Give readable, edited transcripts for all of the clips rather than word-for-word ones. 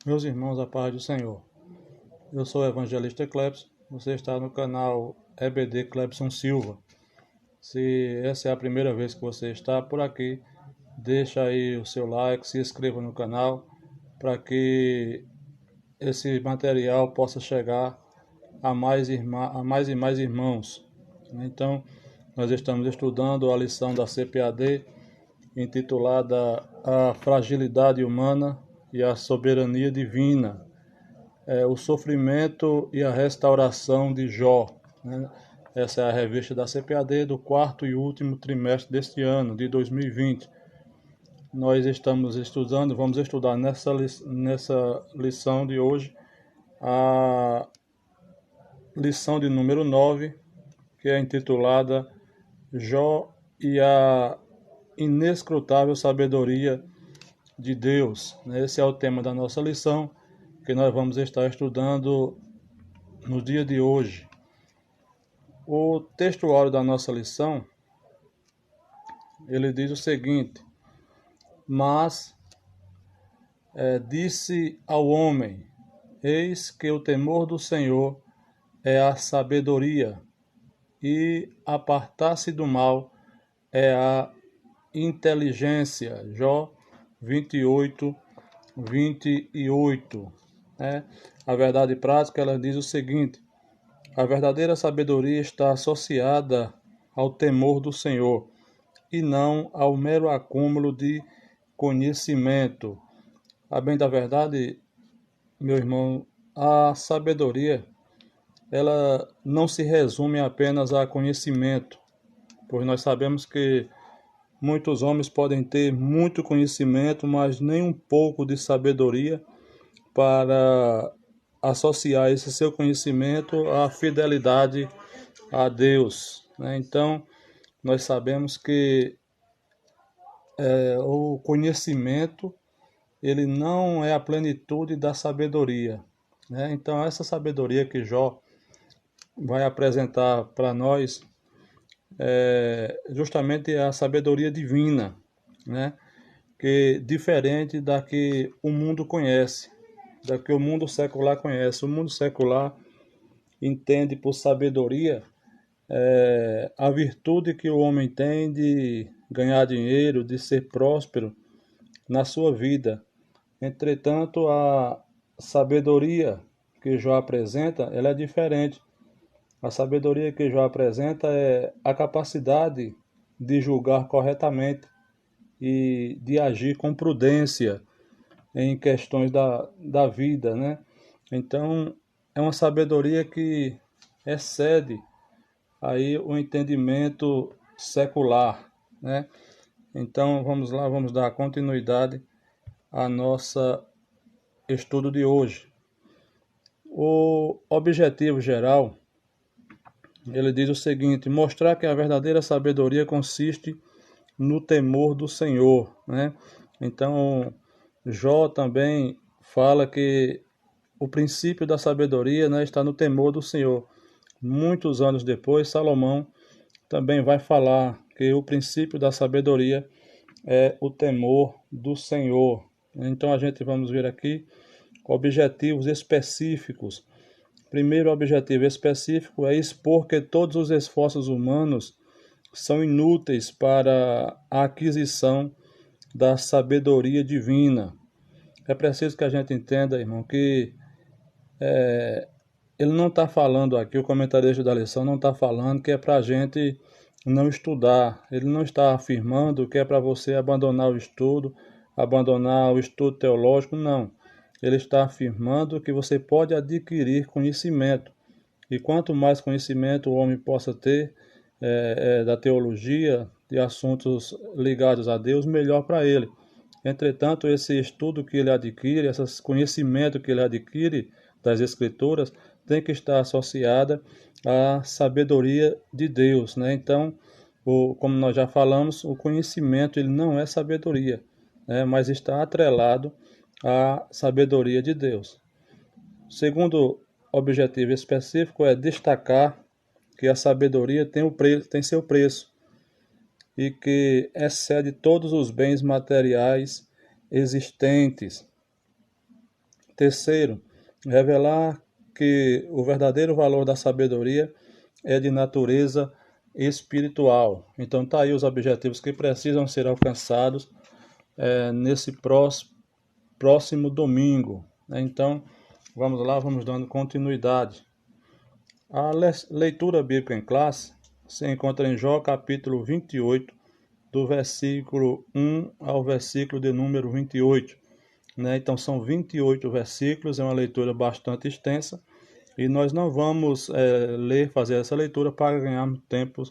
Meus irmãos, a paz do Senhor. Eu sou o evangelista Clebson. Você está no canal EBD Clebson Silva. Se essa é a primeira vez que você está por aqui, deixa aí o seu like, se inscreva no canal para que esse material possa chegar a mais e mais irmãos. Então, nós estamos estudando a lição da CPAD intitulada A Fragilidade Humana e a Soberania Divina. O sofrimento e a restauração de Jó, né? Essa é a revista da CPAD do quarto e último trimestre deste ano, de 2020. Nós estamos estudando, vamos estudar nessa lição de hoje, a lição de número 9, que é intitulada Jó e a inescrutável sabedoria de Deus. Esse é o tema da nossa lição, que nós vamos estar estudando no dia de hoje. O textuário da nossa lição, ele diz o seguinte: Mas disse ao homem, eis que o temor do Senhor é a sabedoria, e apartar-se do mal é a inteligência. Jó 28, 28. A verdade prática, ela diz o seguinte: a verdadeira sabedoria está associada ao temor do Senhor e não ao mero acúmulo de conhecimento. A bem da verdade, meu irmão, a sabedoria, ela não se resume apenas a conhecimento, pois nós sabemos que muitos homens podem ter muito conhecimento, mas nem um pouco de sabedoria para associar esse seu conhecimento à fidelidade a Deus. Então, nós sabemos que o conhecimento, ele não é a plenitude da sabedoria. Então, essa sabedoria que Jó vai apresentar para nós é justamente a sabedoria divina, que diferente da que o mundo conhece, da que o mundo secular conhece. O mundo secular entende por sabedoria a virtude que o homem tem de ganhar dinheiro, de ser próspero na sua vida. Entretanto, a sabedoria que Jó apresenta, ela é diferente. A sabedoria que Jó apresenta é a capacidade de julgar corretamente e de agir com prudência em questões da vida, Então, é uma sabedoria que excede aí o entendimento secular, Então, vamos lá, vamos dar continuidade ao nosso estudo de hoje. O objetivo geral, ele diz o seguinte: mostrar que a verdadeira sabedoria consiste no temor do Senhor, Então, Jó também fala que o princípio da sabedoria, está no temor do Senhor. Muitos anos depois, Salomão também vai falar que o princípio da sabedoria é o temor do Senhor. Então a gente vamos ver aqui objetivos específicos. Primeiro objetivo específico é expor que todos os esforços humanos são inúteis para a aquisição da sabedoria divina. É preciso que a gente entenda, irmão, que ele não está falando aqui, o comentarista da lição não está falando que é para a gente não estudar. Ele não está afirmando que é para você abandonar o estudo teológico, não. Ele está afirmando que você pode adquirir conhecimento. E quanto mais conhecimento o homem possa ter da teologia, de assuntos ligados a Deus, melhor para ele. Entretanto, esse estudo que ele adquire, esse conhecimento que ele adquire das Escrituras, tem que estar associada à sabedoria de Deus, Então, como nós já falamos, o conhecimento ele não é sabedoria, mas está atrelado à sabedoria de Deus. O segundo objetivo específico é destacar que a sabedoria tem seu preço e que excede todos os bens materiais existentes. Terceiro, revelar que o verdadeiro valor da sabedoria é de natureza espiritual. Então tá aí os objetivos que precisam ser alcançados nesse próximo domingo. Então, vamos lá, vamos dando continuidade. A leitura bíblica em classe se encontra em Jó capítulo 28, do versículo 1 ao versículo de número 28. Então são 28 versículos, é uma leitura bastante extensa, e nós não vamos fazer essa leitura para ganhar tempo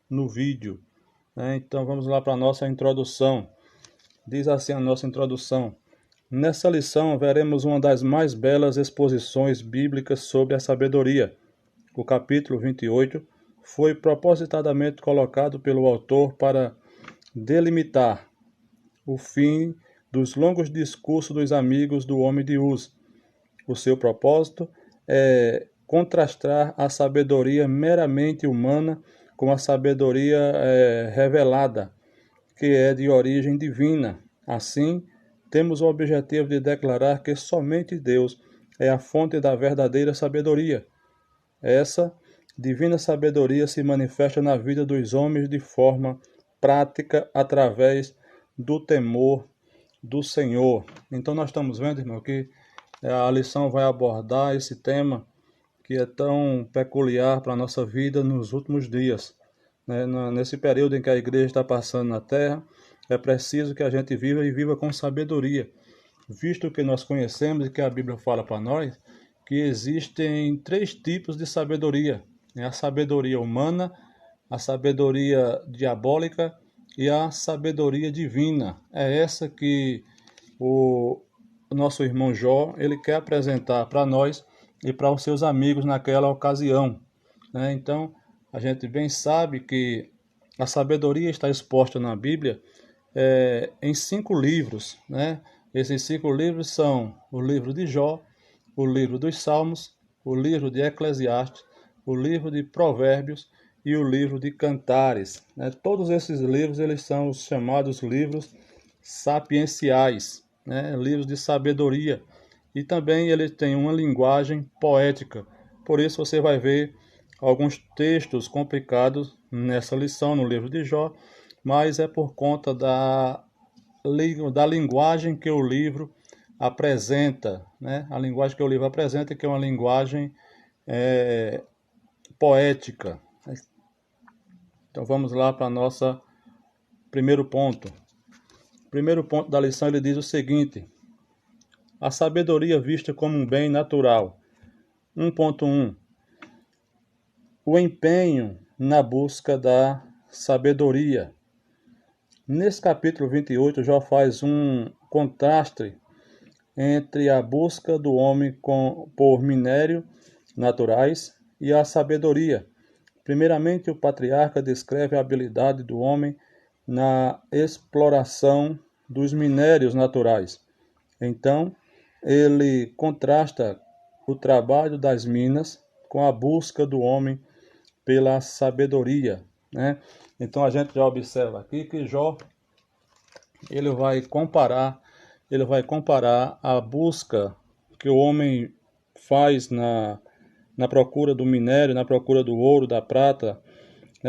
no vídeo. Então vamos lá para a nossa introdução. Diz assim a nossa introdução: nessa lição veremos uma das mais belas exposições bíblicas sobre a sabedoria. O capítulo 28 foi propositadamente colocado pelo autor para delimitar o fim dos longos discursos dos amigos do homem de Uz. O seu propósito é contrastar a sabedoria meramente humana com a sabedoria revelada, que é de origem divina. Assim, temos o objetivo de declarar que somente Deus é a fonte da verdadeira sabedoria. Essa divina sabedoria se manifesta na vida dos homens de forma prática através do temor do Senhor. Então nós estamos vendo, irmão, que a lição vai abordar esse tema que é tão peculiar para a nossa vida nos últimos dias. Nesse período em que a igreja está passando na terra, é preciso que a gente viva e viva com sabedoria, visto que nós conhecemos e que a Bíblia fala para nós que existem 3 tipos de sabedoria: a sabedoria humana, a sabedoria diabólica e a sabedoria divina. É essa que o nosso irmão Jó ele quer apresentar para nós e para os seus amigos naquela ocasião. Então, a gente bem sabe que a sabedoria está exposta na Bíblia em 5 livros. Esses 5 livros são o livro de Jó, o livro dos Salmos, o livro de Eclesiastes, o livro de Provérbios e o livro de Cantares. Todos esses livros eles são os chamados livros sapienciais, livros de sabedoria. E também ele tem uma linguagem poética. Por isso você vai ver alguns textos complicados nessa lição, no livro de Jó, mas é por conta da linguagem que o livro apresenta, a linguagem que o livro apresenta, que é uma linguagem poética. Então vamos lá para nosso primeiro ponto. O primeiro ponto da lição ele diz o seguinte: a sabedoria vista como um bem natural. 1.1 O empenho na busca da sabedoria. Nesse capítulo 28, Jó faz um contraste entre a busca do homem por minérios naturais e a sabedoria. Primeiramente, o patriarca descreve a habilidade do homem na exploração dos minérios naturais. Então, ele contrasta o trabalho das minas com a busca do homem pela sabedoria. Então, a gente já observa aqui que Jó ele vai comparar a busca que o homem faz na procura do minério, na procura do ouro, da prata,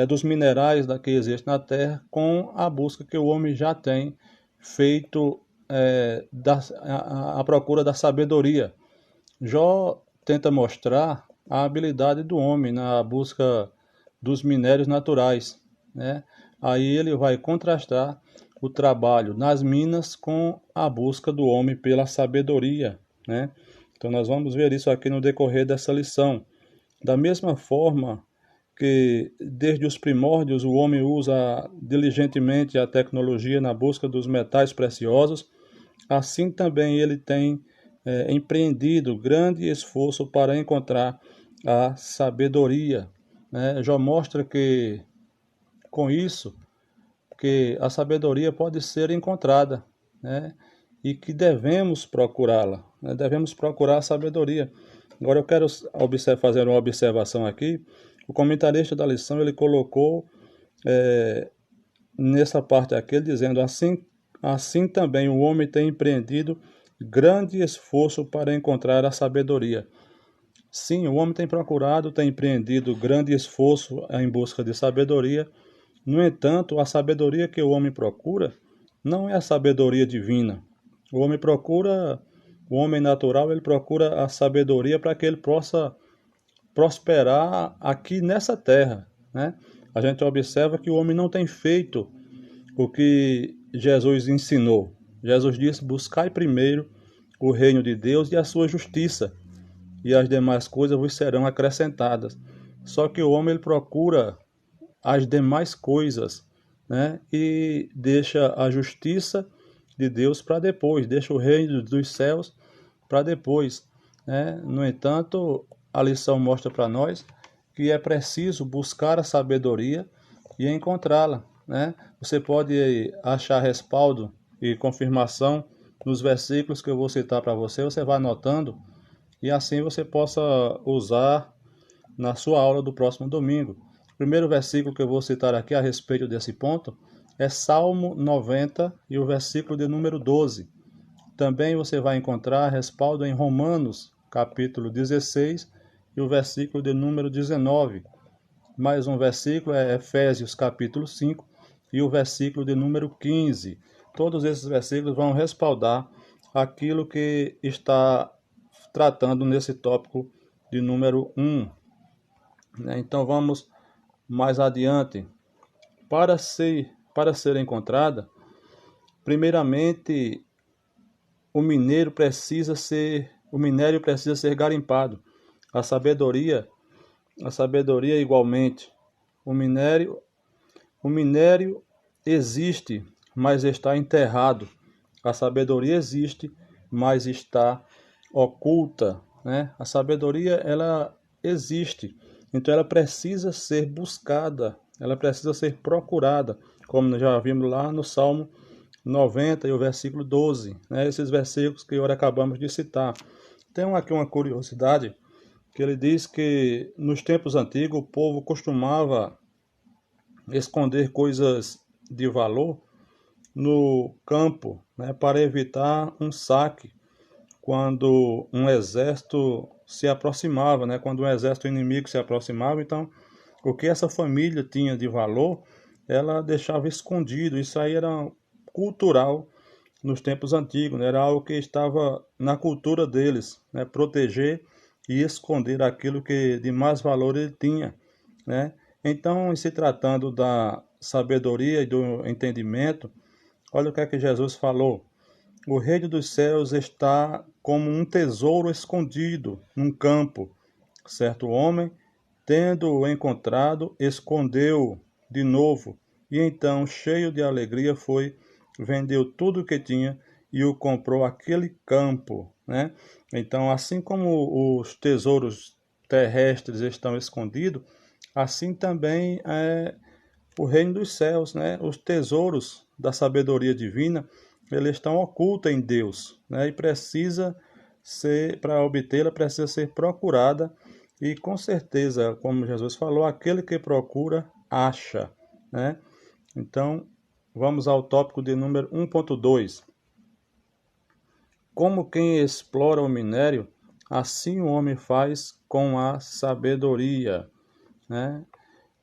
dos minerais que existem na terra, com a busca que o homem já tem feito a procura da sabedoria. Jó tenta mostrar a habilidade do homem na busca dos minérios naturais. Aí ele vai contrastar o trabalho nas minas com a busca do homem pela sabedoria. Então nós vamos ver isso aqui no decorrer dessa lição. Da mesma forma que desde os primórdios o homem usa diligentemente a tecnologia na busca dos metais preciosos, assim também ele tem empreendido grande esforço para encontrar a sabedoria. Já mostra que com isso que a sabedoria pode ser encontrada, e que devemos procurá-la, devemos procurar a sabedoria. Agora eu quero fazer uma observação aqui. O comentarista da lição ele colocou nessa parte aqui dizendo assim também o homem tem empreendido grande esforço para encontrar a sabedoria. Sim, o homem tem procurado, tem empreendido grande esforço em busca de sabedoria. No entanto, a sabedoria que o homem procura não é a sabedoria divina. O homem procura, o homem natural, ele procura a sabedoria para que ele possa prosperar aqui nessa terra, né? A gente observa que o homem não tem feito o que Jesus ensinou. Jesus disse: buscai primeiro o reino de Deus e a sua justiça, e as demais coisas vos serão acrescentadas. Só que o homem ele procura as demais coisas, né? E deixa a justiça de Deus para depois, deixa o reino dos céus para depois, né? No entanto, a lição mostra para nós que é preciso buscar a sabedoria e encontrá-la, né? Você pode achar respaldo e confirmação nos versículos que eu vou citar para você, você vai anotando e assim você possa usar na sua aula do próximo domingo. O primeiro versículo que eu vou citar aqui a respeito desse ponto é Salmo 90 e o versículo de número 12. Também você vai encontrar respaldo em Romanos, capítulo 16 e o versículo de número 19. Mais um versículo é Efésios, capítulo 5 e o versículo de número 15. Todos esses versículos vão respaldar aquilo que está tratando nesse tópico de número 1. Então vamos mais adiante. Para ser encontrada, primeiramente o minério precisa ser garimpado. A sabedoria igualmente. O minério existe, mas está enterrado. A sabedoria existe, mas está oculta, né? A sabedoria ela existe, então ela precisa ser buscada, ela precisa ser procurada, como nós já vimos lá no Salmo 90 e o versículo 12, né? Esses versículos que agora acabamos de citar. Tem aqui uma curiosidade, que ele diz que nos tempos antigos o povo costumava esconder coisas de valor no campo, né, para evitar um saque quando um exército se aproximava, né, quando um exército inimigo se aproximava. Então, o que essa família tinha de valor, ela deixava escondido. Isso aí era cultural nos tempos antigos, né? Era algo que estava na cultura deles, né? Proteger e esconder aquilo que de mais valor ele tinha, né? Então, em se tratando da sabedoria e do entendimento, olha o que é que Jesus falou. O reino dos céus está como um tesouro escondido num campo. Certo homem, tendo-o encontrado, escondeu de novo, e então, cheio de alegria, foi, vendeu tudo o que tinha e o comprou aquele campo, né? Então, assim como os tesouros terrestres estão escondidos, assim também é o reino dos céus, né? Os tesouros da sabedoria divina, eles estão ocultos em Deus, né? E precisa ser, para obtê-la, precisa ser procurada. E com certeza, como Jesus falou, aquele que procura, acha, né? Então, vamos ao tópico de número 1.2. Como quem explora o minério, assim o homem faz com a sabedoria, né?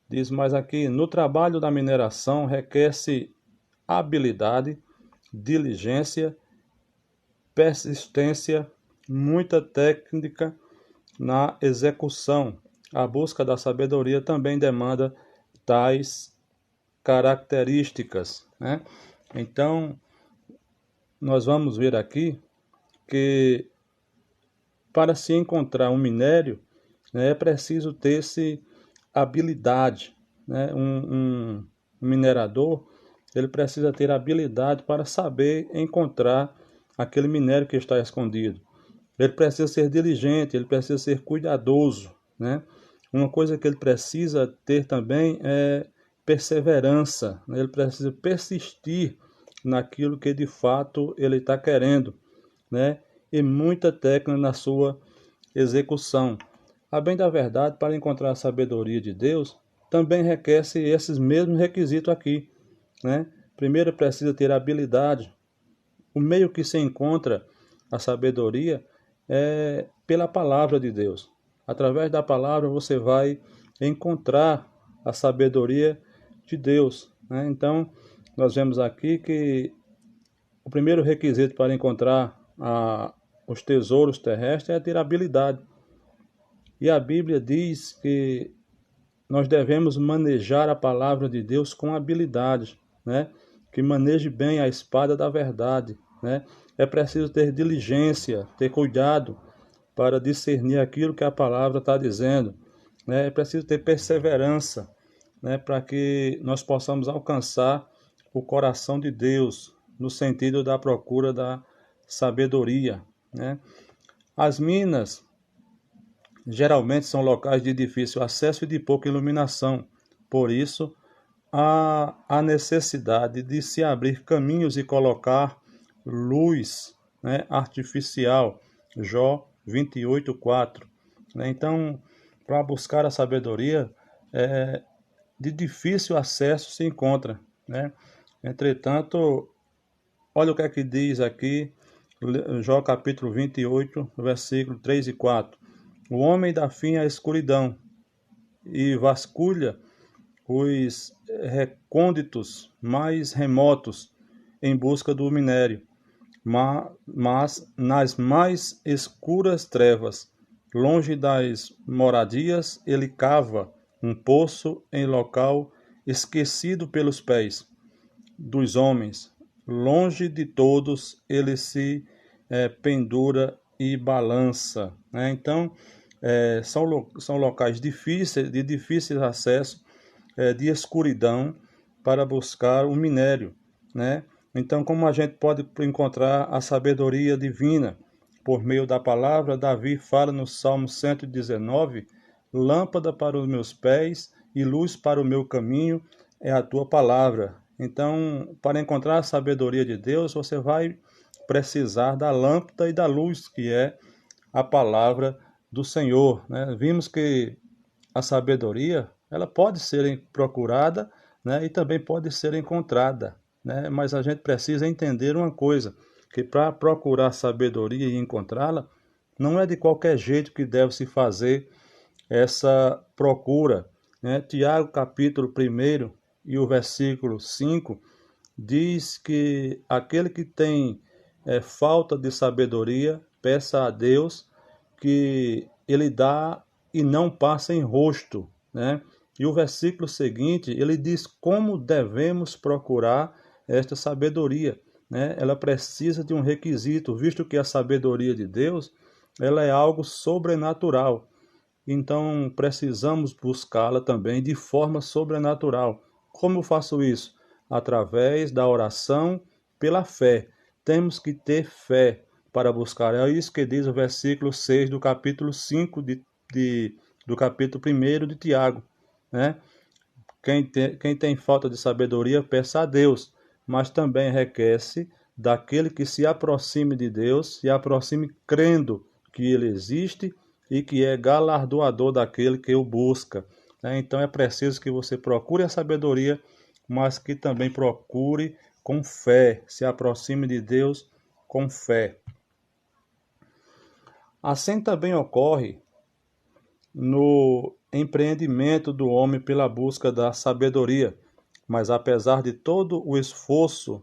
Diz mais aqui, no trabalho da mineração requer-se habilidade, diligência, persistência, muita técnica na execução. A busca da sabedoria também demanda tais características, né? Então, nós vamos ver aqui que para se encontrar um minério, né, é preciso ter-se habilidade, né? Um minerador, ele precisa ter habilidade para saber encontrar aquele minério que está escondido. Ele precisa ser diligente, ele precisa ser cuidadoso, né? Uma coisa que ele precisa ter também é perseverança, né? Ele precisa persistir naquilo que de fato ele está querendo, né? E muita técnica na sua execução. A bem da verdade, para encontrar a sabedoria de Deus, também requer-se esses mesmos requisitos aqui, né? Primeiro precisa ter habilidade. O meio que se encontra a sabedoria é pela palavra de Deus. Através da palavra você vai encontrar a sabedoria de Deus, né? Então, nós vemos aqui que o primeiro requisito para encontrar os tesouros terrestres é ter habilidade. E a Bíblia diz que nós devemos manejar a palavra de Deus com habilidade, né? Que maneje bem a espada da verdade, né? É preciso ter diligência, ter cuidado para discernir aquilo que a palavra está dizendo, né? É preciso ter perseverança, né? Para que nós possamos alcançar o coração de Deus, no sentido da procura da sabedoria, né? As minas geralmente são locais de difícil acesso e de pouca iluminação. Por isso, há a necessidade de se abrir caminhos e colocar luz, né, artificial. Jó 28:4. Né? Então, para buscar a sabedoria, de difícil acesso se encontra, né? Entretanto, olha o que é que diz aqui, Jó capítulo 28, versículo 3 e 4. O homem dá fim à escuridão e vasculha os recônditos mais remotos em busca do minério, mas nas mais escuras trevas, longe das moradias, ele cava um poço em local esquecido pelos pés dos homens. Longe de todos, ele se pendura e balança, né? Então, são locais difíceis, de difícil acesso, de escuridão, para buscar o minério, né? Então, como a gente pode encontrar a sabedoria divina? Por meio da palavra, Davi fala no Salmo 119, lâmpada para os meus pés e luz para o meu caminho é a tua palavra. Então, para encontrar a sabedoria de Deus, você vai precisar da lâmpada e da luz, que é a palavra do Senhor, né? Vimos que a sabedoria, ela pode ser procurada, né, e também pode ser encontrada, né? Mas a gente precisa entender uma coisa, que para procurar sabedoria e encontrá-la, não é de qualquer jeito que deve se fazer essa procura, né? Tiago capítulo 1 e o versículo 5 diz que aquele que tem falta de sabedoria, peça a Deus que ele dá e não passa em rosto, né? E o versículo seguinte, ele diz como devemos procurar esta sabedoria, né? Ela precisa de um requisito, visto que a sabedoria de Deus, ela é algo sobrenatural. Então, precisamos buscá-la também de forma sobrenatural. Como eu faço isso? Através da oração pela fé. Temos que ter fé para buscar. É isso que diz o versículo 6 do capítulo 5 do capítulo 1 de Tiago, né? Quem tem falta de sabedoria, peça a Deus, mas também requer-se daquele que se aproxime de Deus, se aproxime crendo que Ele existe e que é galardoador daquele que o busca, né? Então é preciso que você procure a sabedoria, mas que também procure com fé, se aproxime de Deus com fé. Assim também ocorre no empreendimento do homem pela busca da sabedoria. Mas apesar de todo o esforço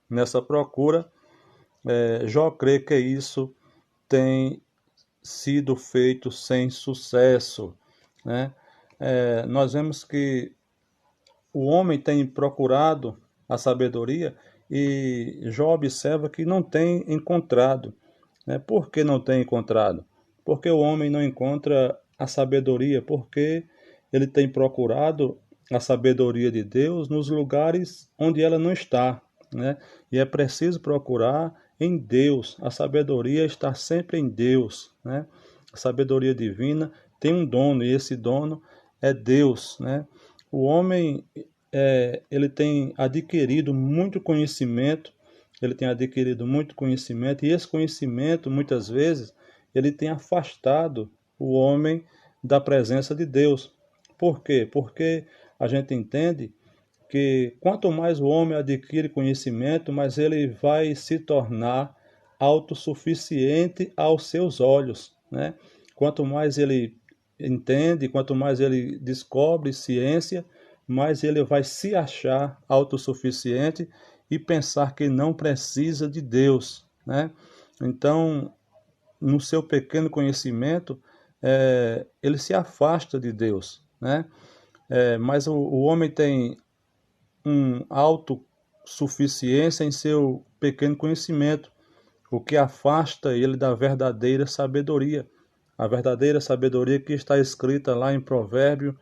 nessa procura, Jó crê que isso tem sido feito sem sucesso, né? Nós vemos que o homem tem procurado a sabedoria e Jó observa que não tem encontrado, né? Por que não tem encontrado? Porque o homem não encontra a sabedoria, porque ele tem procurado a sabedoria de Deus nos lugares onde ela não está, né? E é preciso procurar em Deus. A sabedoria está sempre em Deus, né? A sabedoria divina tem um dono e esse dono é Deus, né? O homem ele tem adquirido muito conhecimento, e esse conhecimento muitas vezes ele tem afastado o homem da presença de Deus. Por quê? Porque a gente entende que quanto mais o homem adquire conhecimento, mais ele vai se tornar autossuficiente aos seus olhos, né? Quanto mais ele entende, quanto mais ele descobre ciência, mais ele vai se achar autossuficiente e pensar que não precisa de Deus, né? Então, no seu pequeno conhecimento, ele se afasta de Deus, né? Mas o homem tem um autossuficiência em seu pequeno conhecimento, o que afasta ele da verdadeira sabedoria. A verdadeira sabedoria que está escrita lá em Provérbio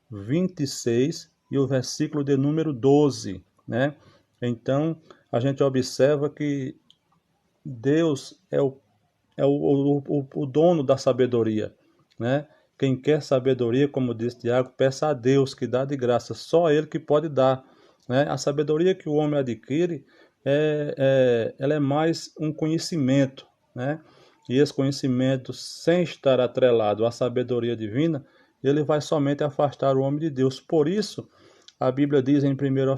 26 e o versículo de número 12, né? Então, a gente observa que Deus é o dono da sabedoria, né? Quem quer sabedoria, como diz Tiago, peça a Deus que dá de graça, só Ele que pode dar, né? A sabedoria que o homem adquire, ela é mais um conhecimento, né? E esse conhecimento, sem estar atrelado à sabedoria divina, ele vai somente afastar o homem de Deus. Por isso, a Bíblia diz em 1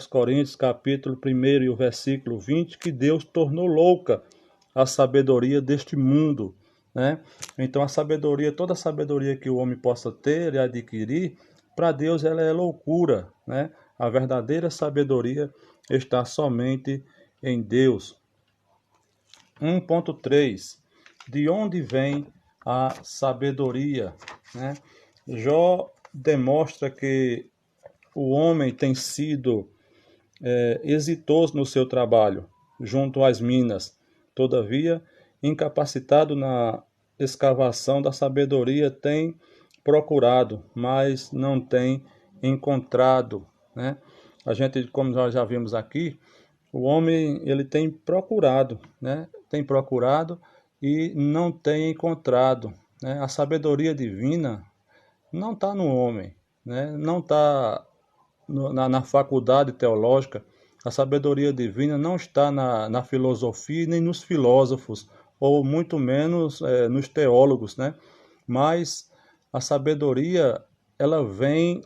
Coríntios, capítulo 1 e o versículo 20, que Deus tornou louca a sabedoria deste mundo, né? Então a sabedoria, toda a sabedoria que o homem possa ter e adquirir, para Deus ela é loucura, né? A verdadeira sabedoria está somente em Deus. 1.3. De onde vem a sabedoria, né? Jó demonstra que o homem tem sido exitoso no seu trabalho junto às minas. Todavia, incapacitado na escavação da sabedoria, tem procurado, mas não tem encontrado, né? A gente, como nós já vimos aqui, o homem ele tem procurado, né? Tem procurado e não tem encontrado, né? A sabedoria divina não está no homem, né? Não está na faculdade teológica. A sabedoria divina não está na filosofia nem nos filósofos, ou muito menos nos teólogos, né? Mas a sabedoria, ela vem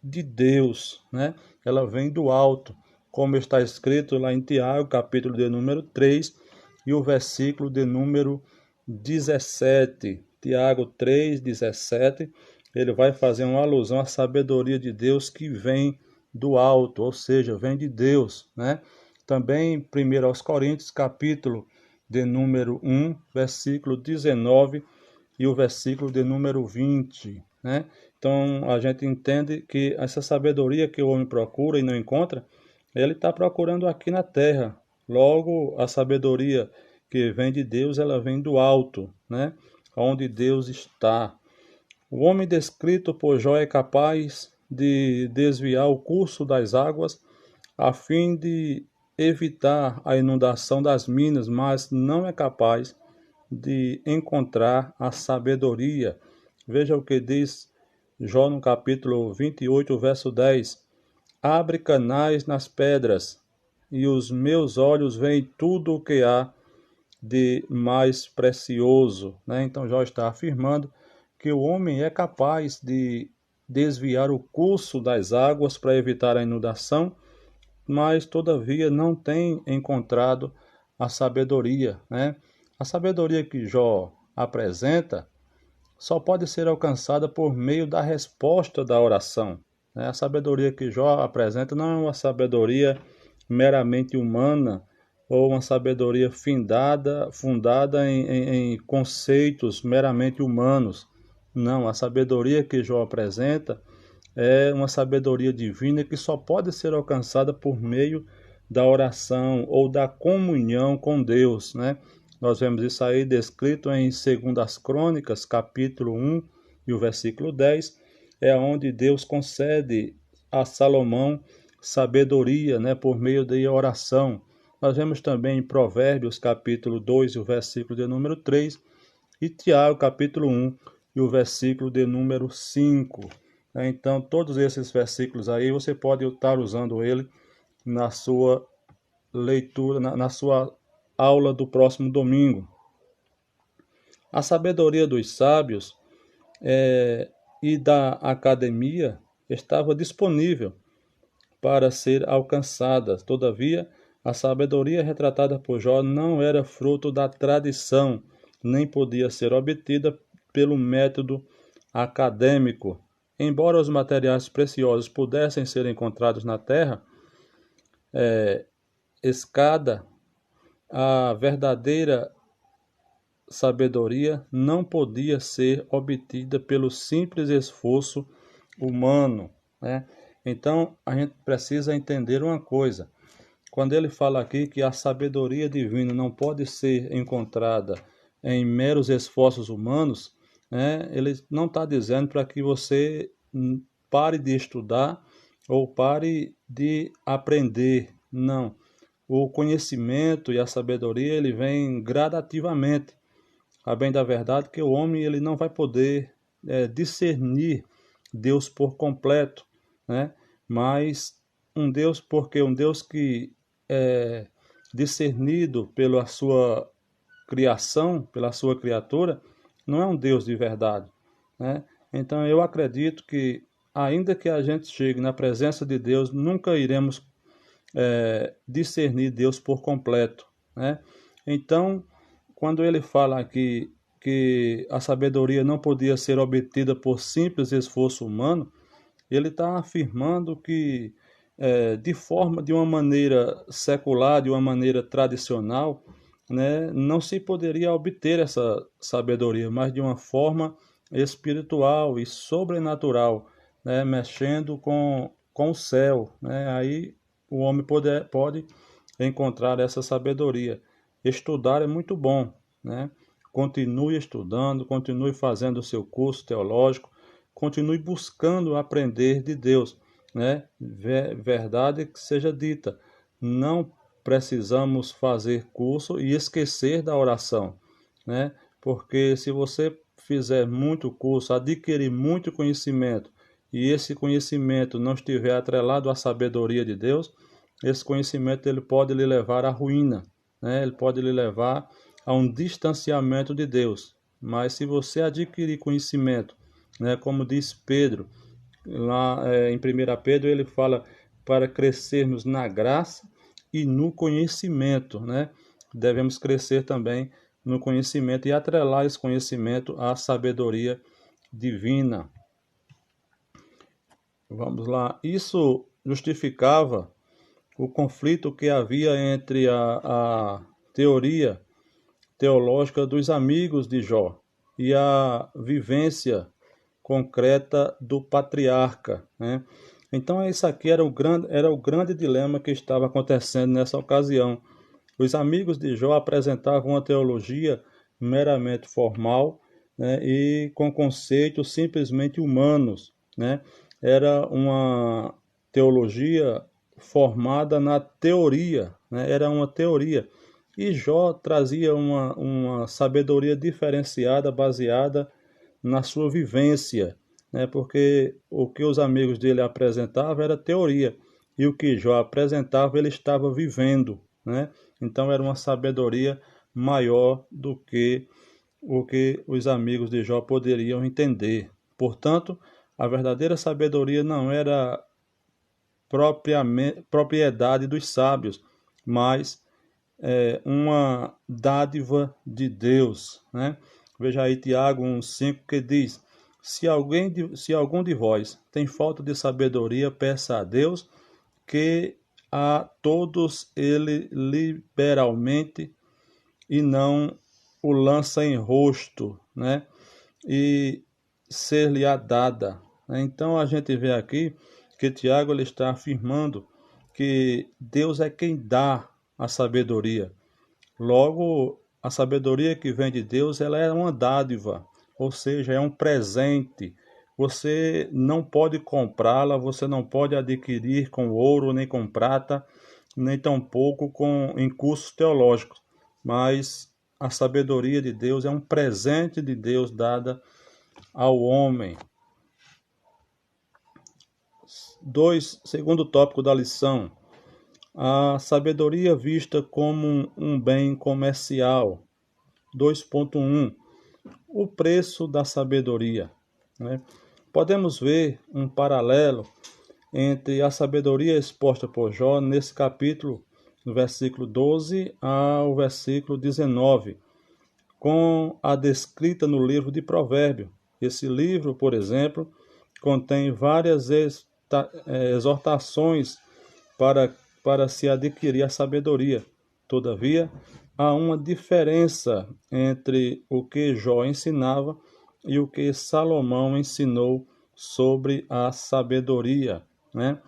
de Deus, né? Ela vem do alto, como está escrito lá em Tiago, capítulo de número 3, e o versículo de número 17. Tiago 3, 17, ele vai fazer uma alusão à sabedoria de Deus que vem do alto, ou seja, vem de Deus, né? Também 1 Coríntios, capítulo de número 1, versículo 19 e o versículo de número 20, né? Então, a gente entende que essa sabedoria que o homem procura e não encontra, ele está procurando aqui na terra. Logo, a sabedoria que vem de Deus, ela vem do alto, né? Onde Deus está. O homem descrito por Jó é capaz de desviar o curso das águas a fim de evitar a inundação das minas, mas não é capaz de encontrar a sabedoria. Veja o que diz Jó no capítulo 28, verso 10. Abre canais nas pedras, e os meus olhos veem tudo o que há de mais precioso, né? Então Jó está afirmando que o homem é capaz de desviar o curso das águas para evitar a inundação, mas todavia não tem encontrado a sabedoria, né? A sabedoria que Jó apresenta só pode ser alcançada por meio da resposta da oração, né? A sabedoria que Jó apresenta não é uma sabedoria meramente humana ou uma sabedoria fundada em conceitos meramente humanos. Não, a sabedoria que Jó apresenta é uma sabedoria divina que só pode ser alcançada por meio da oração ou da comunhão com Deus, né? Nós vemos isso aí descrito em 2 Crônicas, capítulo 1 e o versículo 10, é onde Deus concede a Salomão sabedoria, né, por meio da oração. Nós vemos também em Provérbios, capítulo 2 e o versículo de número 3, e Tiago, capítulo 1 e o versículo de número 5. Então, todos esses versículos aí, você pode estar usando ele na sua leitura, na sua aula do próximo domingo. A sabedoria dos sábios e da academia estava disponível para ser alcançada. Todavia, A sabedoria retratada por Jó não era fruto da tradição, nem podia ser obtida pelo método acadêmico. Embora os materiais preciosos pudessem ser encontrados na terra, escada, a verdadeira sabedoria não podia ser obtida pelo simples esforço humano, né? Então, a gente precisa entender uma coisa. Quando ele fala aqui que a sabedoria divina não pode ser encontrada em meros esforços humanos, né? Ele não está dizendo para que você pare de estudar ou pare de aprender. Não. O conhecimento e a sabedoria ele vem gradativamente. A bem da verdade que o homem ele não vai poder discernir Deus por completo, né? Mas porque um Deus que é discernido pela sua criação, pela sua criatura, não é um Deus de verdade, né? Então eu acredito que ainda que a gente chegue na presença de Deus, nunca iremos discernir Deus por completo, né? Então, quando ele fala aqui que a sabedoria não podia ser obtida por simples esforço humano, ele está afirmando que de uma maneira secular, de uma maneira tradicional, né, não se poderia obter essa sabedoria, mas de uma forma espiritual e sobrenatural, né, mexendo com o céu, né, aí o homem pode encontrar essa sabedoria. Estudar é muito bom, né? Continue estudando, continue fazendo o seu curso teológico, continue buscando aprender de Deus, né? Verdade que seja dita, não precisamos fazer curso e esquecer da oração, né? Porque se você fizer muito curso, adquirir muito conhecimento e esse conhecimento não estiver atrelado à sabedoria de Deus, esse conhecimento ele pode lhe levar à ruína, né? Ele pode lhe levar a um distanciamento de Deus. Mas se você adquirir conhecimento, né, como diz Pedro, lá em 1 Pedro ele fala para crescermos na graça e no conhecimento, né? Devemos crescer também no conhecimento e atrelar esse conhecimento à sabedoria divina. Vamos lá. Isso justificava o conflito que havia entre a teoria teológica dos amigos de Jó e a vivência concreta do patriarca, né? Então isso aqui era o grande dilema que estava acontecendo nessa ocasião. Os amigos de Jó apresentavam uma teologia meramente formal, né, e com conceitos simplesmente humanos, né? Era uma teologia formada na teoria, né? Era uma teoria. E Jó trazia uma sabedoria diferenciada, baseada na sua vivência, né? Porque o que os amigos dele apresentavam era teoria, e o que Jó apresentava ele estava vivendo, né? Então era uma sabedoria maior do que o que os amigos de Jó poderiam entender. Portanto, a verdadeira sabedoria não era propriedade dos sábios, mas uma dádiva de Deus, né? Veja aí Tiago 1,5 que diz: se algum de vós tem falta de sabedoria, peça a Deus, que a todos ele liberalmente e não o lança em rosto, né? E ser-lhe-á dada. Então a gente vê aqui que Tiago ele está afirmando que Deus é quem dá a sabedoria. Logo, a sabedoria que vem de Deus, ela é uma dádiva, ou seja, é um presente. Você não pode comprá-la, você não pode adquirir com ouro, nem com prata, nem tampouco em cursos teológicos. Mas a sabedoria de Deus é um presente de Deus dada ao homem. Segundo tópico da lição, a sabedoria vista como um bem comercial. 2.1 O preço da sabedoria, né? Podemos ver um paralelo entre a sabedoria exposta por Jó nesse capítulo do versículo 12 ao versículo 19, com a descrita no livro de Provérbios. Esse livro, por exemplo, contém várias exortações para se adquirir a sabedoria. Todavia, há uma diferença entre o que Jó ensinava e o que Salomão ensinou sobre a sabedoria, né?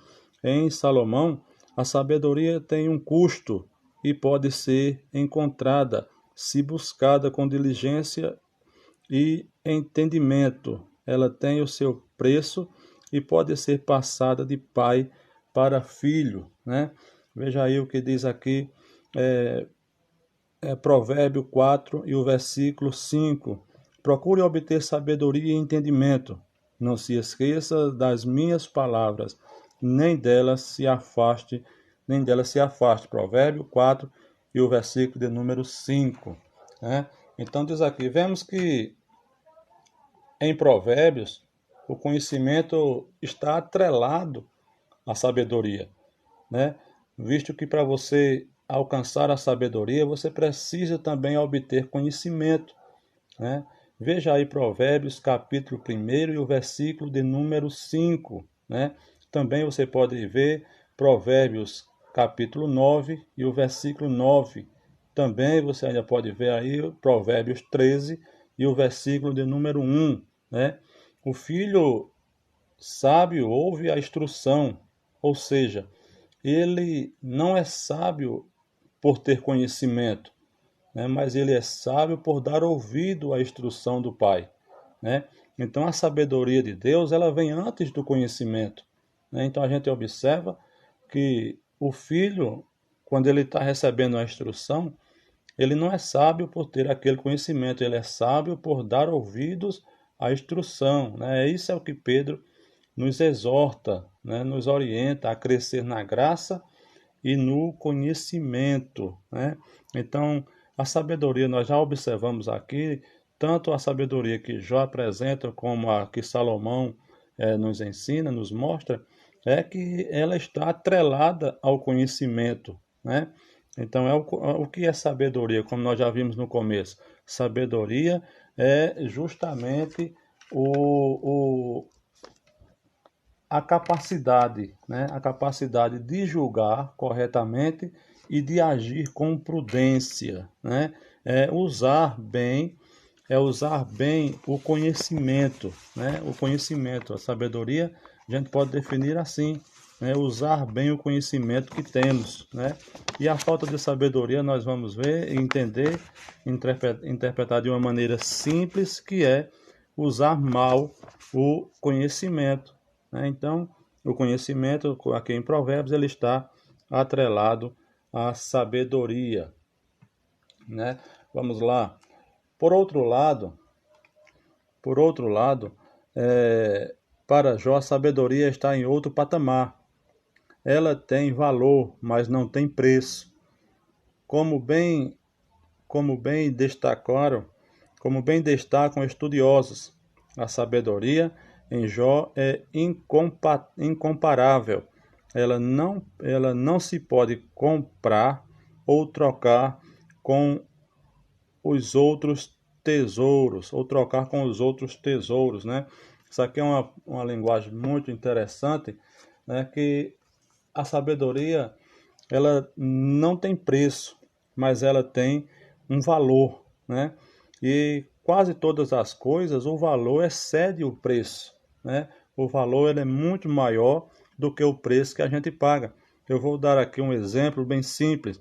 Em Salomão, a sabedoria tem um custo e pode ser encontrada se buscada com diligência e entendimento. Ela tem o seu preço e pode ser passada de pai para filho, né? Veja aí o que diz aqui, Provérbio 4 e o versículo 5. Procure obter sabedoria e entendimento. Não se esqueça das minhas palavras, nem delas se afaste, nem delas se afaste. Provérbio 4 e o versículo de número 5. Né? Então diz aqui, vemos que em Provérbios o conhecimento está atrelado à sabedoria, né? Visto que para você alcançar a sabedoria, você precisa também obter conhecimento, né? Veja aí Provérbios capítulo 1 e o versículo de número 5, né? Também você pode ver Provérbios capítulo 9 e o versículo 9. Também você ainda pode ver aí Provérbios 13 e o versículo de número 1, né? O filho sábio ouve a instrução, ou seja, ele não é sábio por ter conhecimento, né? Mas ele é sábio por dar ouvido à instrução do pai, né? Então a sabedoria de Deus ela vem antes do conhecimento, né? Então a gente observa que o filho, quando ele está recebendo a instrução, ele não é sábio por ter aquele conhecimento, ele é sábio por dar ouvidos à instrução, né? Isso é o que Pedro nos exorta, né? Nos orienta a crescer na graça e no conhecimento, né? Então, a sabedoria, nós já observamos aqui, tanto a sabedoria que Jó apresenta, como a que Salomão nos ensina, nos mostra, é que ela está atrelada ao conhecimento, né? Então, o que é sabedoria, como nós já vimos no começo? Sabedoria é justamente a capacidade, né? A capacidade de julgar corretamente e de agir com prudência, né? Usar bem o conhecimento, né? O conhecimento, a sabedoria, a gente pode definir assim, né? Usar bem o conhecimento que temos, né? E a falta de sabedoria nós vamos ver, entender, interpretar de uma maneira simples, que é usar mal o conhecimento, né? Então, o conhecimento, aqui em Provérbios, ele está atrelado à sabedoria, né? Vamos lá. Por outro lado, para Jó, a sabedoria está em outro patamar. Ela tem valor, mas não tem preço. Como bem, como bem destacaram, como bem destacam estudiosos, a sabedoria em Jó é incomparável. Ela não se pode comprar ou trocar com os outros tesouros, ou trocar com os outros tesouros, né? Isso aqui é uma linguagem muito interessante, né? Que a sabedoria, ela não tem preço, mas ela tem um valor, né? E quase todas as coisas, o valor excede o preço, né? O valor ele é muito maior do que o preço que a gente paga. Eu vou dar aqui um exemplo bem simples.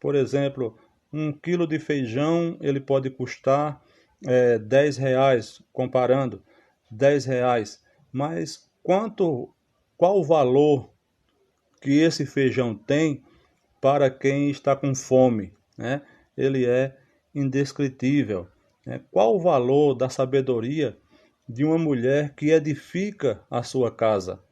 Por exemplo, 1 quilo de feijão ele pode custar R$ 10, comparando R$ 10. Mas qual o valor que esse feijão tem para quem está com fome, né? Ele é indescritível, né? Qual o valor da sabedoria de uma mulher que edifica a sua casa?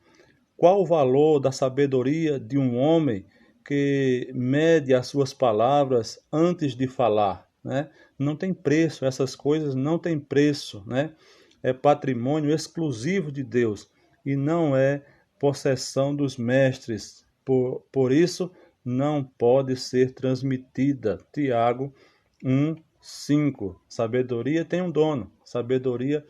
Qual o valor da sabedoria de um homem que mede as suas palavras antes de falar, né? Não tem preço, essas coisas não têm preço, né? É patrimônio exclusivo de Deus e não é possessão dos mestres. Por isso não pode ser transmitida. Tiago 1:5. Sabedoria tem um dono. Sabedoria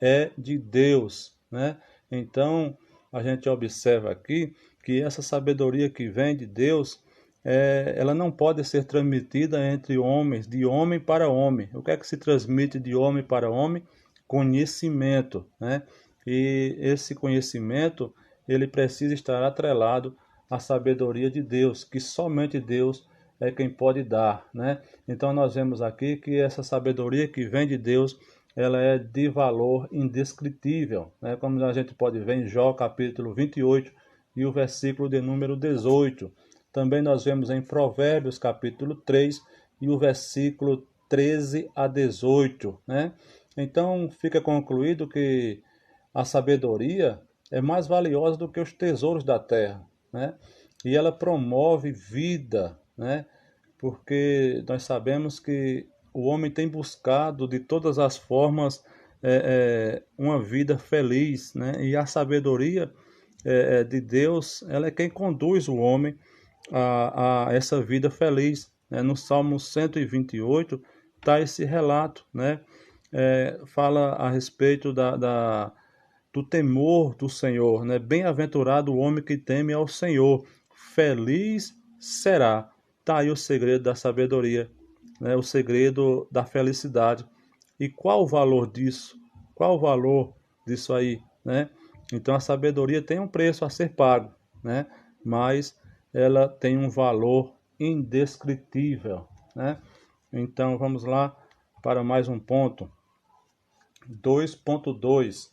é de Deus, né? Então, a gente observa aqui que essa sabedoria que vem de Deus, ela não pode ser transmitida entre homens, de homem para homem. O que é que se transmite de homem para homem? Conhecimento, né? E esse conhecimento, ele precisa estar atrelado à sabedoria de Deus, que somente Deus é quem pode dar, né? Então nós vemos aqui que essa sabedoria que vem de Deus, ela é de valor indescritível, né? Como a gente pode ver em Jó capítulo 28 e o versículo de número 18. Também nós vemos em Provérbios capítulo 3 e o versículo 13 a 18, né? Então fica concluído que a sabedoria é mais valiosa do que os tesouros da terra, né? E ela promove vida, né? Porque nós sabemos que o homem tem buscado de todas as formas uma vida feliz, né? E a sabedoria de Deus, ela é quem conduz o homem a essa vida feliz, né? No Salmo 128 está esse relato, né? Fala a respeito do temor do Senhor, né? Bem-aventurado o homem que teme ao Senhor, feliz será. Está aí o segredo da sabedoria, né? O segredo da felicidade. E qual o valor disso? Qual o valor disso aí, né? Então a sabedoria tem um preço a ser pago, né? Mas ela tem um valor indescritível, né? Então vamos lá para mais um ponto. 2.2,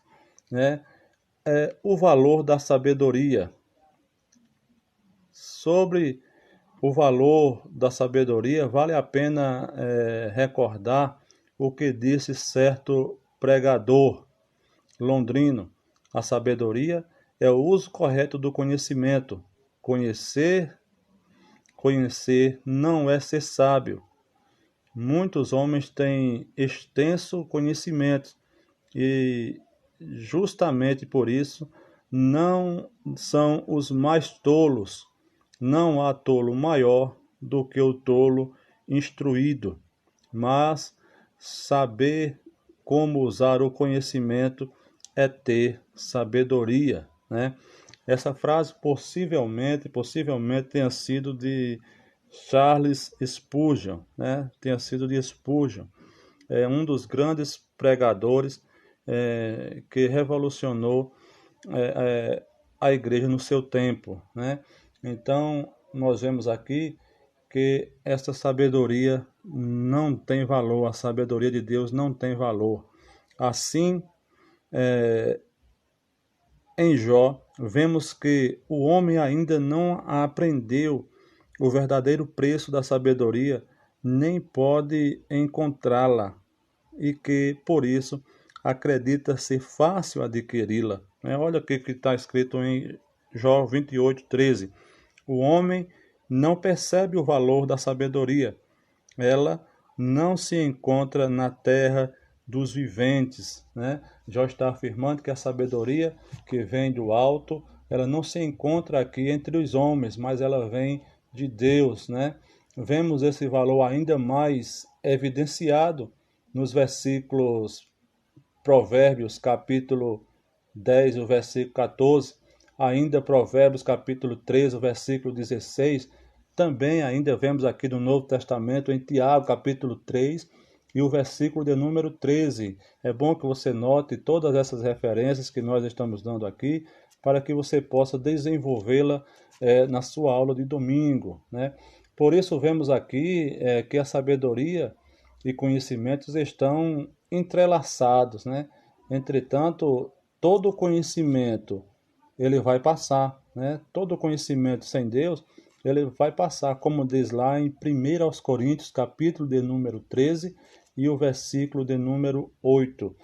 né? O valor da sabedoria. Sobre o valor da sabedoria, vale a pena recordar o que disse certo pregador londrino. A sabedoria é o uso correto do conhecimento. Conhecer não é ser sábio. Muitos homens têm extenso conhecimento e justamente por isso não são os mais tolos. Não há tolo maior do que o tolo instruído, mas saber como usar o conhecimento é ter sabedoria, né? Essa frase possivelmente tenha sido de Charles Spurgeon, né? Tenha sido de Spurgeon, um dos grandes pregadores que revolucionou a igreja no seu tempo, né? Então, nós vemos aqui que esta sabedoria não tem valor, a sabedoria de Deus não tem valor. Assim, em Jó, vemos que o homem ainda não aprendeu o verdadeiro preço da sabedoria, nem pode encontrá-la, e que, por isso, acredita ser fácil adquiri-la. Olha o que está escrito em Jó 28:13. O homem não percebe o valor da sabedoria. Ela não se encontra na terra dos viventes, né? Jó está afirmando que a sabedoria que vem do alto, ela não se encontra aqui entre os homens, mas ela vem de Deus, né? Vemos esse valor ainda mais evidenciado nos versículos Provérbios capítulo 10, o versículo 14, ainda Provérbios capítulo 13, o versículo 16, também ainda vemos aqui no Novo Testamento em Tiago capítulo 3 e o versículo de número 13. É bom que você note todas essas referências que nós estamos dando aqui para que você possa desenvolvê-la na sua aula de domingo, né? Por isso vemos aqui que a sabedoria e conhecimentos estão entrelaçados, né? Entretanto, todo conhecimento ele vai passar, né? Todo conhecimento sem Deus, ele vai passar, como diz lá em 1 aos Coríntios, capítulo de número 13 e o versículo de número 8.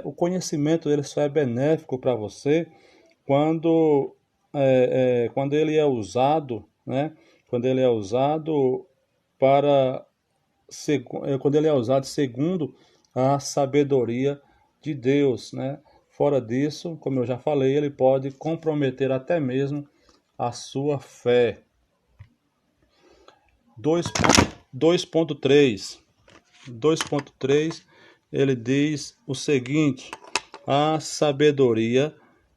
O conhecimento ele só é benéfico para você quando, quando ele é usado, né? Quando ele é usado para quando ele é usado segundo a sabedoria de Deus, né? Fora disso, como eu já falei, ele pode comprometer até mesmo a sua fé. 2.3. 2.3 ele diz o seguinte: a sabedoria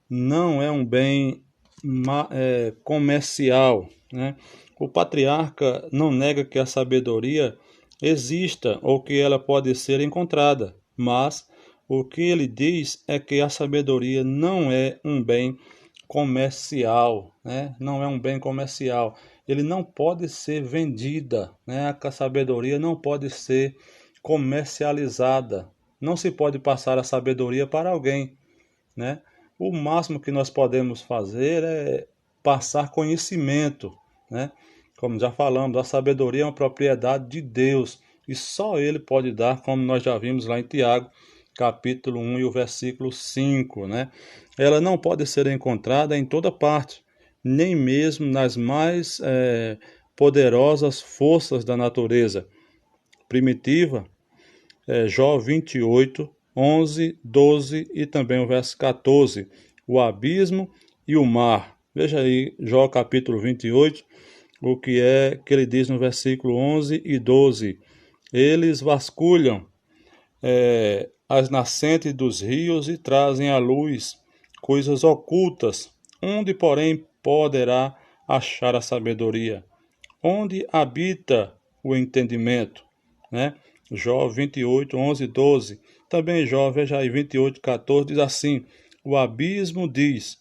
não é um bem comercial, né? O patriarca não nega que a sabedoria exista ou que ela pode ser encontrada, mas o que ele diz é que a sabedoria não é um bem comercial, né? Não é um bem comercial. Ele não pode ser vendida, né? A sabedoria não pode ser comercializada. Não se pode passar a sabedoria para alguém, né? O máximo que nós podemos fazer é passar conhecimento, né? Como já falamos, a sabedoria é uma propriedade de Deus e só Ele pode dar, como nós já vimos lá em Tiago, capítulo 1 e o versículo 5, né? Ela não pode ser encontrada em toda parte, nem mesmo nas mais poderosas forças da natureza primitiva. Jó 28, 11, 12 e também o verso 14, o abismo e o mar. Veja aí, Jó capítulo 28, o que ele diz no versículo 11 e 12. Eles vasculham as nascentes dos rios e trazem à luz coisas ocultas, onde, porém, poderá achar a sabedoria? Onde habita o entendimento? Né? Jó 28, 11 e 12. Também Jó, veja aí, 28, 14, diz assim: o abismo diz,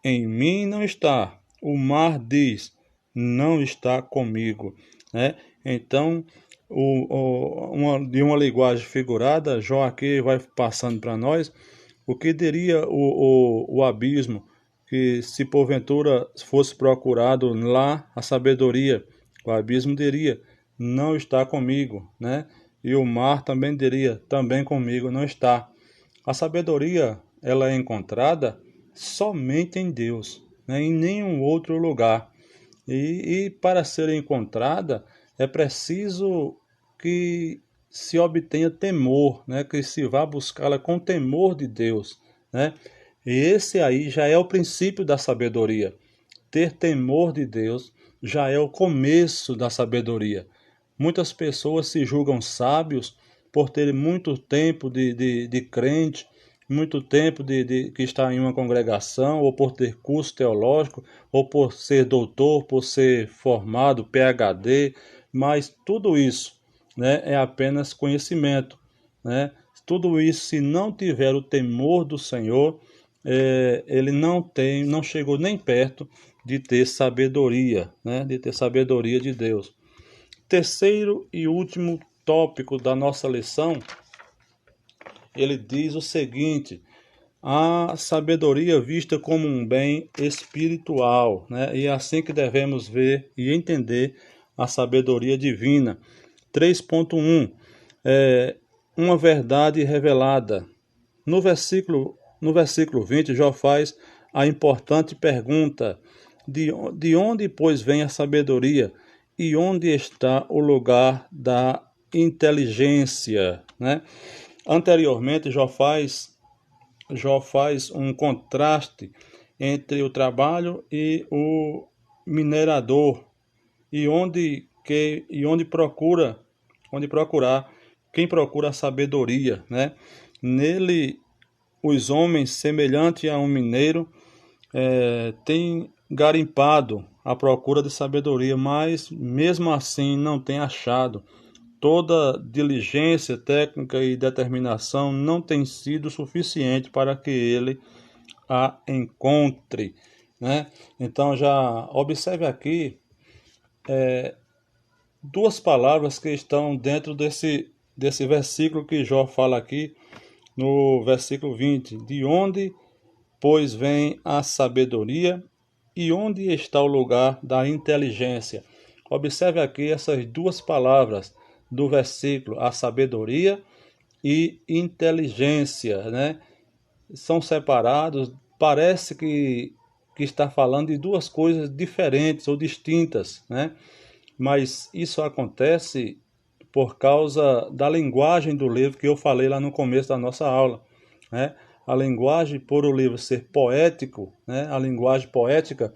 em mim não está. O mar diz, não está comigo. Né? Então, de uma linguagem figurada, Jó aqui vai passando para nós o que diria o abismo, que se porventura fosse procurado lá a sabedoria, o abismo diria, não está comigo, né? E o mar também diria, também comigo não está. A sabedoria, ela é encontrada somente em Deus, né? Em nenhum outro lugar. E para ser encontrada, é preciso que se obtenha temor, né? Que se vá buscá-la com temor de Deus, né? E esse aí já é o princípio da sabedoria. Ter temor de Deus já é o começo da sabedoria. Muitas pessoas se julgam sábios por terem muito tempo de crente, muito tempo que está em uma congregação, ou por ter curso teológico, ou por ser doutor, por ser formado, PhD, mas tudo isso, né, é apenas conhecimento, né? Tudo isso, se não tiver o temor do Senhor, ele não chegou nem perto de ter sabedoria, né? De ter sabedoria de Deus. Terceiro e último tópico da nossa lição, ele diz o seguinte: a sabedoria vista como um bem espiritual, né? E é assim que devemos ver e entender a sabedoria divina. 3.1 uma verdade revelada. No versículo 20, Jó faz a importante pergunta: de onde, pois, vem a sabedoria? E onde está o lugar da inteligência? Né? Anteriormente, Jó faz um contraste entre o trabalho e o minerador, e onde procurar quem procura a sabedoria, né? Nele, os homens, semelhante a um mineiro, têm garimpado à procura de sabedoria, mas mesmo assim não tem achado. Toda diligência técnica e determinação não tem sido suficiente para que ele a encontre, né? Então já observe aqui duas palavras que estão dentro desse versículo que Jó fala aqui no versículo 20. De onde, pois, vem a sabedoria e onde está o lugar da inteligência? Observe aqui essas duas palavras do versículo, a sabedoria e inteligência, né? São separados, parece que está falando de duas coisas diferentes ou distintas, né? Mas isso acontece por causa da linguagem do livro que eu falei lá no começo da nossa aula, né? A linguagem, por o livro ser poético, né? A linguagem poética,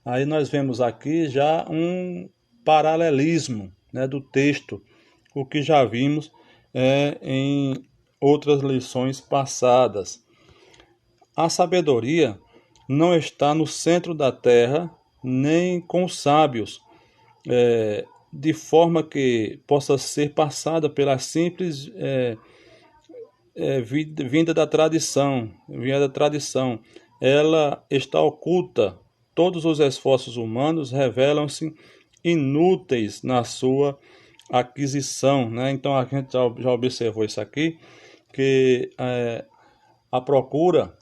aí nós vemos aqui já um paralelismo, né, do texto, o que já vimos em outras lições passadas. A sabedoria não está no centro da terra, nem com os sábios, de forma que possa ser passada pela simples vinda da tradição, ela está oculta. Todos os esforços humanos revelam-se inúteis na sua aquisição, né? Então a gente já observou isso aqui, que a procura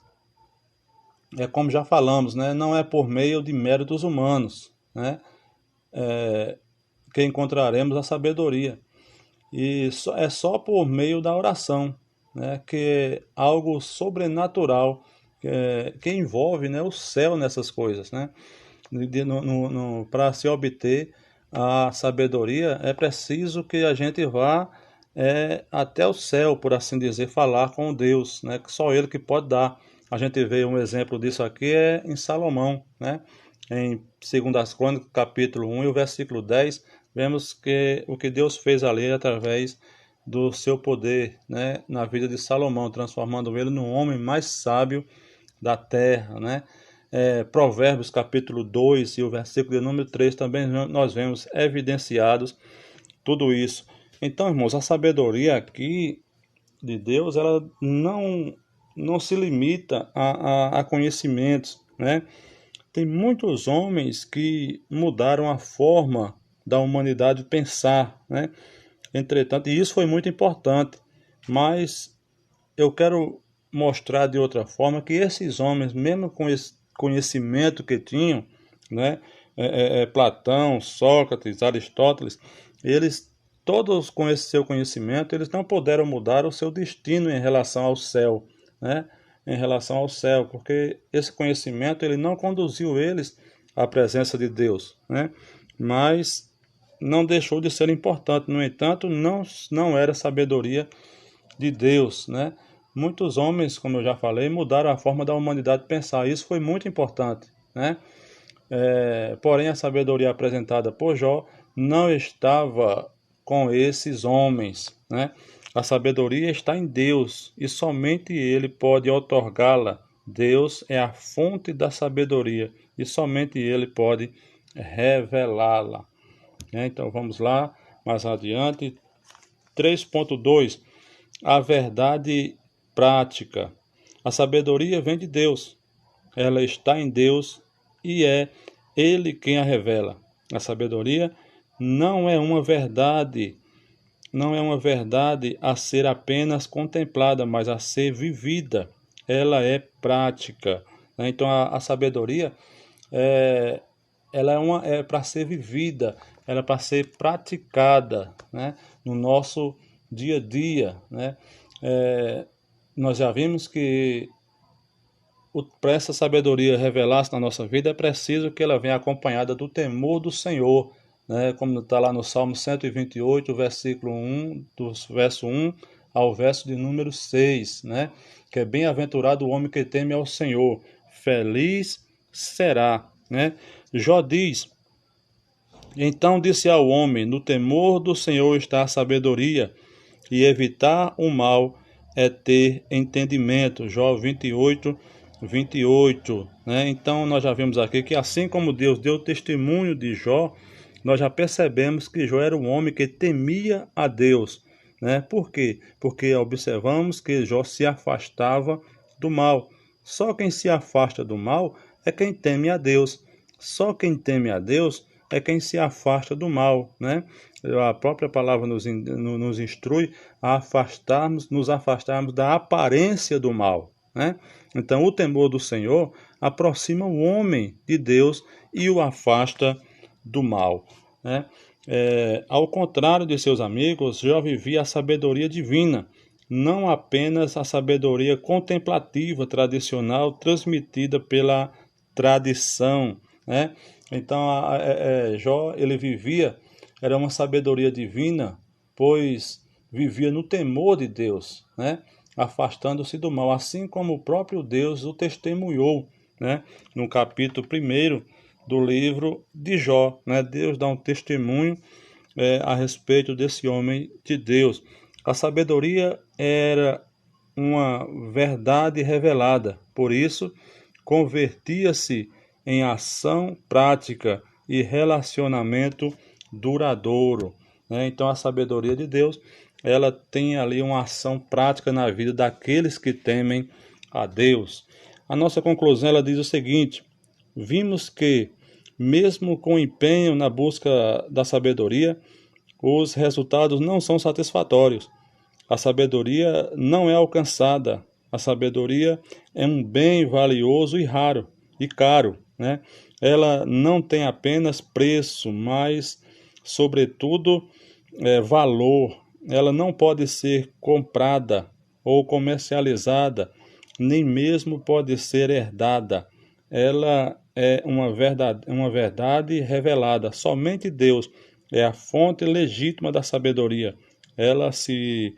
como já falamos, né? Não é por meio de méritos humanos, né? Que encontraremos a sabedoria. E é só por meio da oração, né, que é algo sobrenatural que envolve, né, o céu nessas coisas, né? Para se obter a sabedoria é preciso que a gente vá até o céu, por assim dizer, falar com Deus, né? Que só Ele que pode dar. A gente vê um exemplo disso aqui em Salomão, né? Em 2 Crônicas, capítulo 1 e o versículo 10, vemos que o que Deus fez ali através do seu poder, né, na vida de Salomão, transformando ele no homem mais sábio da terra, né? Provérbios capítulo 2 e o versículo de número 3 também nós vemos evidenciados tudo isso. Então, irmãos, a sabedoria aqui de Deus, ela não se limita a conhecimentos, né? Tem muitos homens que mudaram a forma da humanidade pensar, né? Entretanto, e isso foi muito importante, mas eu quero mostrar de outra forma que esses homens, mesmo com esse conhecimento que tinham, né? Platão, Sócrates, Aristóteles, eles todos com esse seu conhecimento, eles não puderam mudar o seu destino em relação ao céu, né? Em relação ao céu, porque esse conhecimento ele não conduziu eles à presença de Deus, né? Mas não deixou de ser importante. No entanto, não era sabedoria de Deus, né? Muitos homens, como eu já falei, mudaram a forma da humanidade pensar. Isso foi muito importante, né? Porém, a sabedoria apresentada por Jó não estava com esses homens, né? A sabedoria está em Deus e somente Ele pode otorgá-la. Deus é a fonte da sabedoria e somente Ele pode revelá-la. Então vamos lá, mais adiante. 3.2. A verdade prática. A sabedoria vem de Deus. Ela está em Deus e é Ele quem a revela. A sabedoria não é uma verdade a ser apenas contemplada, mas a ser vivida. Ela é prática, né? Então a sabedoria ela é para ser vivida, ela é para ser praticada, né? No nosso dia a dia, né? Nós já vimos que para essa sabedoria revelar-se na nossa vida é preciso que ela venha acompanhada do temor do Senhor, né? Como está lá no Salmo 128, versículo 1, do verso 1 ao verso de número 6, né? Que é bem-aventurado o homem que teme ao Senhor, feliz será, né? Jó diz: então disse ao homem, no temor do Senhor está a sabedoria, e evitar o mal é ter entendimento. Jó 28, né? Então nós já vimos aqui que assim como Deus deu testemunho de Jó, nós já percebemos que Jó era um homem que temia a Deus, né? Por quê? Porque observamos que Jó se afastava do mal. Só quem se afasta do mal é quem teme a Deus. Só quem teme a Deus é quem se afasta do mal, né? A própria palavra nos instrui a nos afastarmos da aparência do mal, né? Então, o temor do Senhor aproxima o homem de Deus e o afasta do mal, né? Ao contrário de seus amigos, Jó vivia a sabedoria divina, não apenas a sabedoria contemplativa tradicional transmitida pela tradição, né? Então, Jó, ele era uma sabedoria divina, pois vivia no temor de Deus, né? Afastando-se do mal, assim como o próprio Deus o testemunhou, né? No capítulo 1 do livro de Jó, né? Deus dá um testemunho a respeito desse homem de Deus. A sabedoria era uma verdade revelada, por isso convertia-se em ação prática e relacionamento duradouro, né? Então a sabedoria de Deus, ela tem ali uma ação prática na vida daqueles que temem a Deus. A nossa conclusão, ela diz o seguinte: vimos que, mesmo com empenho na busca da sabedoria, os resultados não são satisfatórios. A sabedoria não é alcançada. A sabedoria é um bem valioso e raro e caro, né? Ela não tem apenas preço, mas, sobretudo, valor. Ela não pode ser comprada ou comercializada, nem mesmo pode ser herdada. Ela é uma verdade revelada. Somente Deus é a fonte legítima da sabedoria. Ela se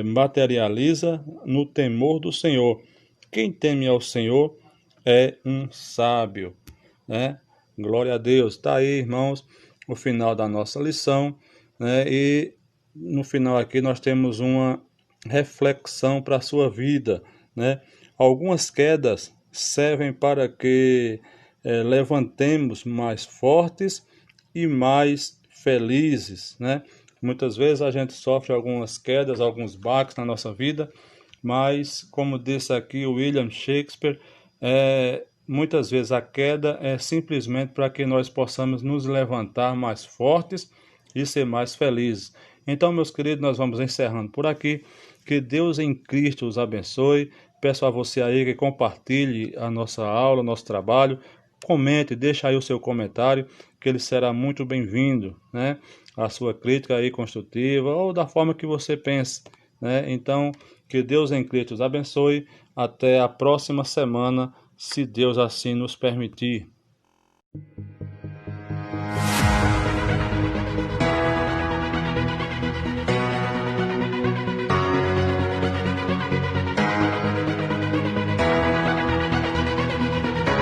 materializa no temor do Senhor. Quem teme ao Senhor é um sábio, né? Glória a Deus. Está aí, irmãos, o final da nossa lição, né? E no final aqui nós temos uma reflexão para a sua vida, né? Algumas quedas servem para que levantemos mais fortes e mais felizes, né? Muitas vezes a gente sofre algumas quedas, alguns baques na nossa vida, mas, como disse aqui o William Shakespeare, muitas vezes a queda é simplesmente para que nós possamos nos levantar mais fortes e ser mais felizes. Então, meus queridos, nós vamos encerrando por aqui. Que Deus em Cristo os abençoe. Peço a você aí que compartilhe a nossa aula, nosso trabalho. Comente, deixa aí o seu comentário, que ele será muito bem-vindo, né? A sua crítica aí construtiva ou da forma que você pensa, né? Então, que Deus em Cristo os abençoe. Até a próxima semana, se Deus assim nos permitir.